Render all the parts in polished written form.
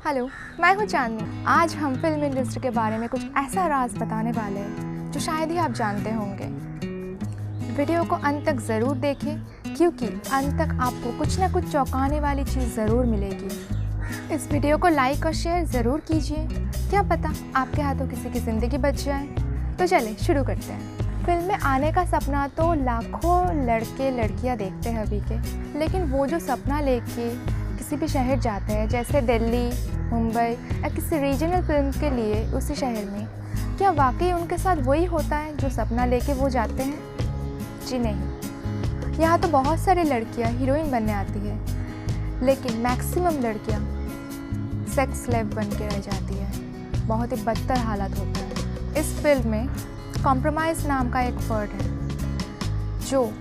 Hello, मैं हूँ चांदनी। आज हम फिल्म इंडस्ट्री के बारे में कुछ ऐसा राज बताने वाले हैं जो शायद ही आप जानते होंगे। वीडियो को अंत तक ज़रूर देखें क्योंकि अंत तक आपको कुछ ना कुछ चौंकाने वाली चीज़ ज़रूर मिलेगी। इस वीडियो को लाइक और शेयर ज़रूर कीजिए, क्या पता आपके हाथों किसी की ज़िंदगी बच जाए। तो चलिए शुरू करते हैं। फिल्म में आने का सपना तो लाखों लड़के लड़कियां देखते हैं अभी के, लेकिन वो जो सपना लेके किसी भी शहर जाते हैं जैसे दिल्ली, मुंबई या किसी रीजनल फिल्म के लिए उसी शहर में, क्या वाकई उनके साथ वही होता है जो सपना लेके वो जाते हैं? जी नहीं। यहाँ तो बहुत सारी लड़कियाँ हीरोइन बनने आती है, लेकिन मैक्सिमम लड़कियाँ सेक्स स्लेव बन के रह जाती है। बहुत ही बदतर हालत होता है। इस फिल्म में कॉम्प्रोमाइज़ नाम का एक वर्ड है जो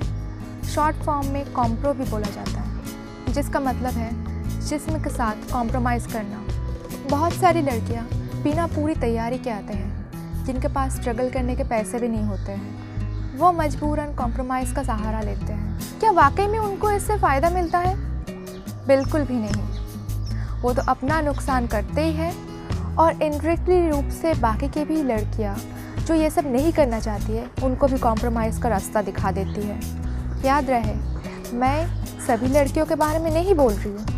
शॉर्ट फॉर्म में कॉम्प्रो भी बोला जाता है, जिसका मतलब है जिस्म के साथ कॉम्प्रोमाइज़ करना। बहुत सारी लड़कियां बिना पूरी तैयारी के आते हैं, जिनके पास स्ट्रगल करने के पैसे भी नहीं होते हैं। वो मजबूरन कॉम्प्रोमाइज़ का सहारा लेते हैं। क्या वाकई में उनको इससे फ़ायदा मिलता है? बिल्कुल भी नहीं। वो तो अपना नुकसान करते ही है और इनडायरेक्टली रूप से बाकी की भी लड़कियां जो ये सब नहीं करना चाहती है उनको भी कॉम्प्रोमाइज़ का रास्ता दिखा देती है। याद रहे, मैं सभी लड़कियों के बारे में नहीं बोल रही हूँ।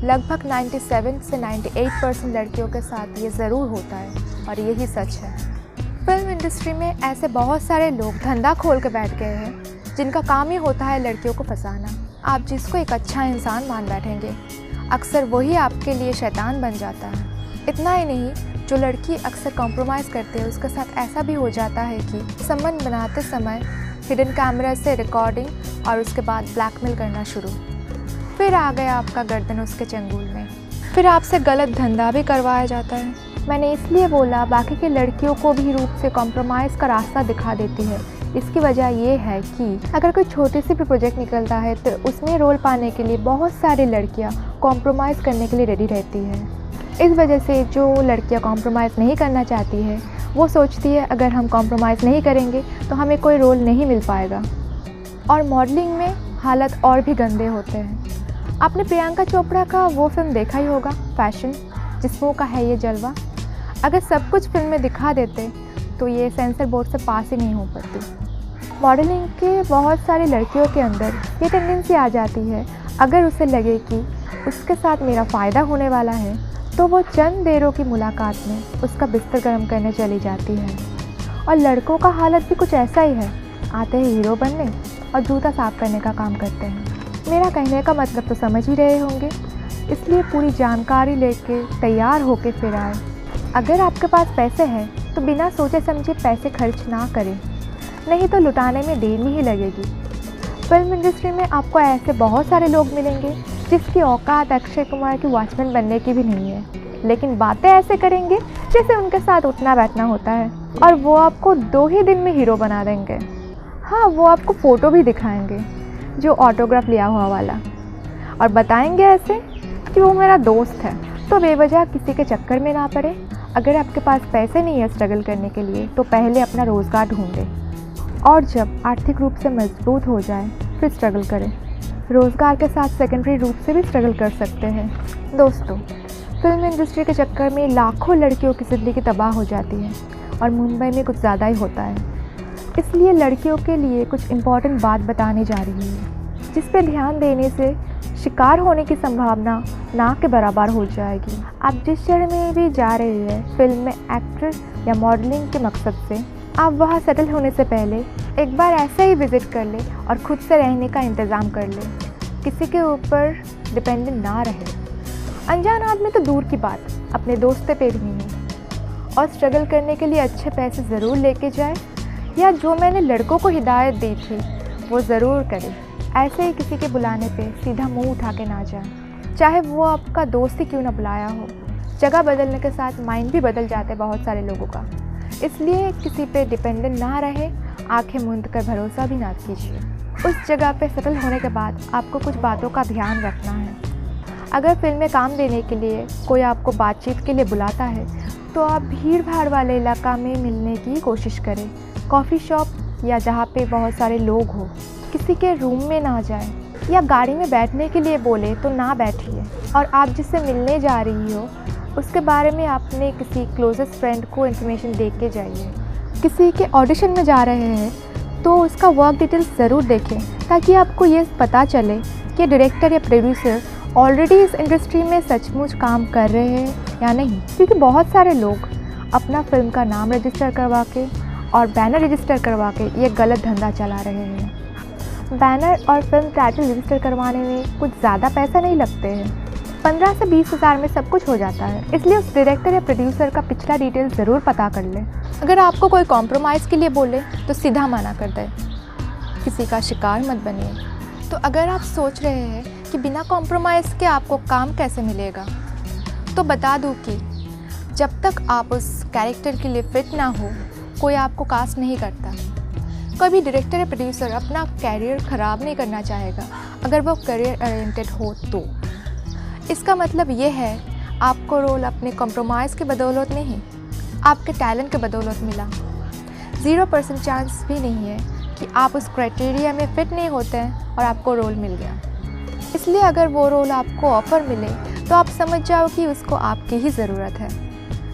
लगभग 97 से 98% लड़कियों के साथ ये ज़रूर होता है और यही सच है। फिल्म इंडस्ट्री में ऐसे बहुत सारे लोग धंधा खोल के बैठ गए हैं जिनका काम ही होता है लड़कियों को फंसाना। आप जिसको एक अच्छा इंसान मान बैठेंगे, अक्सर वही आपके लिए शैतान बन जाता है। इतना ही नहीं, जो लड़की अक्सर कॉम्प्रोमाइज़ करते हैं उसके साथ ऐसा भी हो जाता है कि संबंध बनाते समय हिडन कैमरा से रिकॉर्डिंग और उसके बाद ब्लैकमेल करना शुरू। फिर आ गया आपका गर्दन उसके चंगुल में। फिर आपसे गलत धंधा भी करवाया जाता है। मैंने इसलिए बोला बाकी की लड़कियों को भी रूप से कॉम्प्रोमाइज़ का रास्ता दिखा देती है। इसकी वजह ये है कि अगर कोई छोटी सी भी प्रोजेक्ट निकलता है तो उसमें रोल पाने के लिए बहुत सारी लड़कियाँ कॉम्प्रोमाइज़ करने के लिए रेडी रहती है। इस वजह से जो लड़कियाँ कॉम्प्रोमाइज़ नहीं करना चाहती है वो सोचती है अगर हम कॉम्प्रोमाइज़ नहीं करेंगे तो हमें कोई रोल नहीं मिल पाएगा। और मॉडलिंग में हालत और भी गंदे होते हैं। आपने प्रियंका चोपड़ा का वो फिल्म देखा ही होगा, फैशन, जिसमें का है ये जलवा। अगर सब कुछ फिल्म में दिखा देते तो ये सेंसर बोर्ड से पास ही नहीं हो पाती। मॉडलिंग के बहुत सारी लड़कियों के अंदर ये टेंडेंसी आ जाती है, अगर उसे लगे कि उसके साथ मेरा फ़ायदा होने वाला है तो वो चंद देरों की मुलाकात में उसका बिस्तर गर्म करने चली जाती है। और लड़कों का हालत भी कुछ ऐसा ही है, आते हैं हीरो बनने और जूता साफ करने का काम करते हैं। मेरा कहने का मतलब तो समझ ही रहे होंगे, इसलिए पूरी जानकारी लेके तैयार होके फिर आए। अगर आपके पास पैसे हैं तो बिना सोचे समझे पैसे खर्च ना करें, नहीं तो लुटाने में देर नहीं ही लगेगी। फिल्म इंडस्ट्री में आपको ऐसे बहुत सारे लोग मिलेंगे जिसकी औकात अक्षय कुमार की वॉचमैन बनने की भी नहीं है, लेकिन बातें ऐसे करेंगे जैसे उनके साथ उठना बैठना होता है, और वो आपको 2 ही दिन में हीरो बना देंगे। हाँ, वो आपको फ़ोटो भी दिखाएंगे जो ऑटोग्राफ लिया हुआ वाला, और बताएंगे ऐसे कि वो मेरा दोस्त है। तो बेवजह किसी के चक्कर में ना पड़े। अगर आपके पास पैसे नहीं है स्ट्रगल करने के लिए तो पहले अपना रोज़गार ढूंढें, और जब आर्थिक रूप से मजबूत हो जाए फिर स्ट्रगल करें। रोज़गार के साथ सेकेंडरी रूप से भी स्ट्रगल कर सकते हैं। दोस्तों, फिल्म इंडस्ट्री के चक्कर में लाखों लड़कियों की ज़िंदगी तबाह हो जाती है और मुंबई में कुछ ज़्यादा ही होता है। इसलिए लड़कियों के लिए कुछ इम्पॉर्टेंट बात बताने जा रही है, जिस पे ध्यान देने से शिकार होने की संभावना ना के बराबर हो जाएगी। आप जिस शहर में भी जा रहे हैं फिल्म में एक्टर या मॉडलिंग के मकसद से, आप वहाँ सेटल होने से पहले एक बार ऐसे ही विज़िट कर ले और ख़ुद से रहने का इंतज़ाम कर ले। किसी के ऊपर डिपेंडेंट ना रहे। अनजान आदमी तो दूर की बात, अपने दोस्त पे भी नहीं। और स्ट्रगल करने के लिए अच्छे पैसे ज़रूर लेके जाए, या जो मैंने लड़कों को हिदायत दी थी वो ज़रूर करें। ऐसे ही किसी के बुलाने पे सीधा मुंह उठा के ना जाए, चाहे वो आपका दोस्त ही क्यों ना बुलाया हो। जगह बदलने के साथ माइंड भी बदल जाते बहुत सारे लोगों का। इसलिए किसी पे डिपेंडेंट ना रहे, आंखें मूंद कर भरोसा भी ना कीजिए। उस जगह पे सेटल होने के बाद आपको कुछ बातों का ध्यान रखना है। अगर फिल्म में काम देने के लिए कोई आपको बातचीत के लिए बुलाता है तो आप भीड़ भाड़ वाले इलाका में मिलने की कोशिश करें। कॉफ़ी शॉप या जहाँ पे बहुत सारे लोग हो। किसी के रूम में ना जाएं, या गाड़ी में बैठने के लिए बोले तो ना बैठिए। और आप जिससे मिलने जा रही हो उसके बारे में आपने किसी क्लोजेस्ट फ्रेंड को इन्फॉर्मेशन दे के जाइए। किसी के ऑडिशन में जा रहे हैं तो उसका वर्क डिटेल्स ज़रूर देखें, ताकि आपको ये पता चले कि डायरेक्टर या प्रोड्यूसर ऑलरेडी इस इंडस्ट्री में सचमुच काम कर रहे हैं या नहीं। क्योंकि बहुत सारे लोग अपना फिल्म का नाम रजिस्टर करवा के और बैनर रजिस्टर करवा के ये गलत धंधा चला रहे हैं। बैनर और फिल्म टाइटल रजिस्टर करवाने में कुछ ज़्यादा पैसा नहीं लगते हैं, 15 से 20 हज़ार में सब कुछ हो जाता है। इसलिए उस डायरेक्टर या प्रोड्यूसर का पिछला डिटेल ज़रूर पता कर लें। अगर आपको कोई कॉम्प्रोमाइज़ के लिए बोले तो सीधा मना कर दें, किसी का शिकार मत बनिए। तो अगर आप सोच रहे हैं कि बिना कॉम्प्रोमाइज़ के आपको काम कैसे मिलेगा, तो बता दूं कि जब तक आप उस कैरेक्टर के लिए फिट ना हो, कोई आपको कास्ट नहीं करता। कभी डायरेक्टर या प्रोड्यूसर अपना कैरियर ख़राब नहीं करना चाहेगा अगर वो करियर ओरिएंटेड हो तो। इसका मतलब ये है आपको रोल अपने कॉम्प्रोमाइज़ के बदौलत नहीं, आपके टैलेंट के बदौलत मिला। 0% चांस भी नहीं है कि आप उस क्राइटेरिया में फ़िट नहीं होते हैं और आपको रोल मिल गया। इसलिए अगर वो रोल आपको ऑफ़र मिले तो आप समझ जाओ कि उसको आपकी ही ज़रूरत है।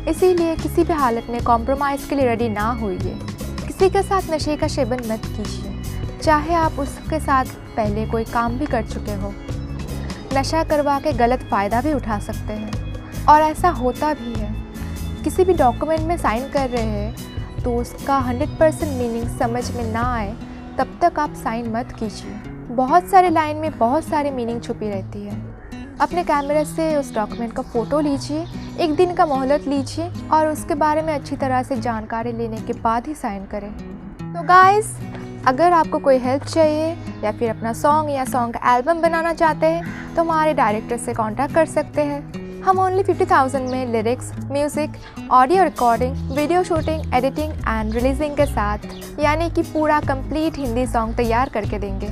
इसीलिए किसी भी हालत में कॉम्प्रोमाइज़ के लिए रेडी ना होइए। किसी के साथ नशे का सेवन मत कीजिए, चाहे आप उसके साथ पहले कोई काम भी कर चुके हो। नशा करवा के गलत फ़ायदा भी उठा सकते हैं, और ऐसा होता भी है। किसी भी डॉक्यूमेंट में साइन कर रहे हैं तो उसका 100% मीनिंग समझ में ना आए तब तक आप साइन मत कीजिए। बहुत सारे लाइन में बहुत सारी मीनिंग छुपी रहती है। अपने कैमरे से उस डॉक्यूमेंट का फ़ोटो लीजिए, 1 दिन का मोहलत लीजिए और उसके बारे में अच्छी तरह से जानकारी लेने के बाद ही साइन करें। तो गाइस, अगर आपको कोई हेल्प चाहिए या फिर अपना सॉन्ग या सॉन्ग का एल्बम बनाना चाहते हैं तो हमारे डायरेक्टर से कांटेक्ट कर सकते हैं। हम ओनली 50,000 में lyrics, music, audio recording, video shooting, editing and releasing के साथ, यानी कि पूरा कंप्लीट हिंदी सॉन्ग तैयार करके देंगे।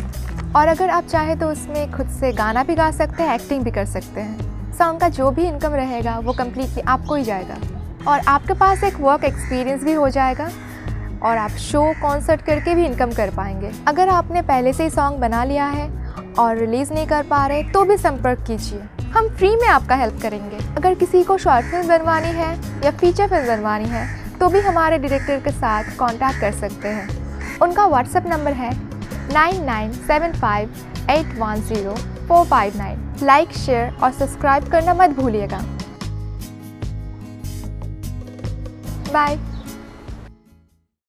और अगर आप चाहें तो उसमें खुद से गाना भी गा सकते हैं, एक्टिंग भी कर सकते हैं। सॉन्ग का जो भी इनकम रहेगा वो कम्प्लीटली आपको ही जाएगा, और आपके पास एक वर्क एक्सपीरियंस भी हो जाएगा और आप शो, कॉन्सर्ट करके भी इनकम कर पाएंगे। अगर आपने पहले से ही सॉन्ग बना लिया है और रिलीज़ नहीं कर पा रहे तो भी संपर्क कीजिए, हम फ्री में आपका हेल्प करेंगे। अगर किसी को शॉर्ट फिल्म बनवानी है या फीचर फिल्म बनवानी है तो भी हमारे डायरेक्टर के साथ कांटेक्ट कर सकते हैं। उनका व्हाट्सएप नंबर है 9975810459। लाइक, शेयर और सब्सक्राइब करना मत भूलिएगा। बाय।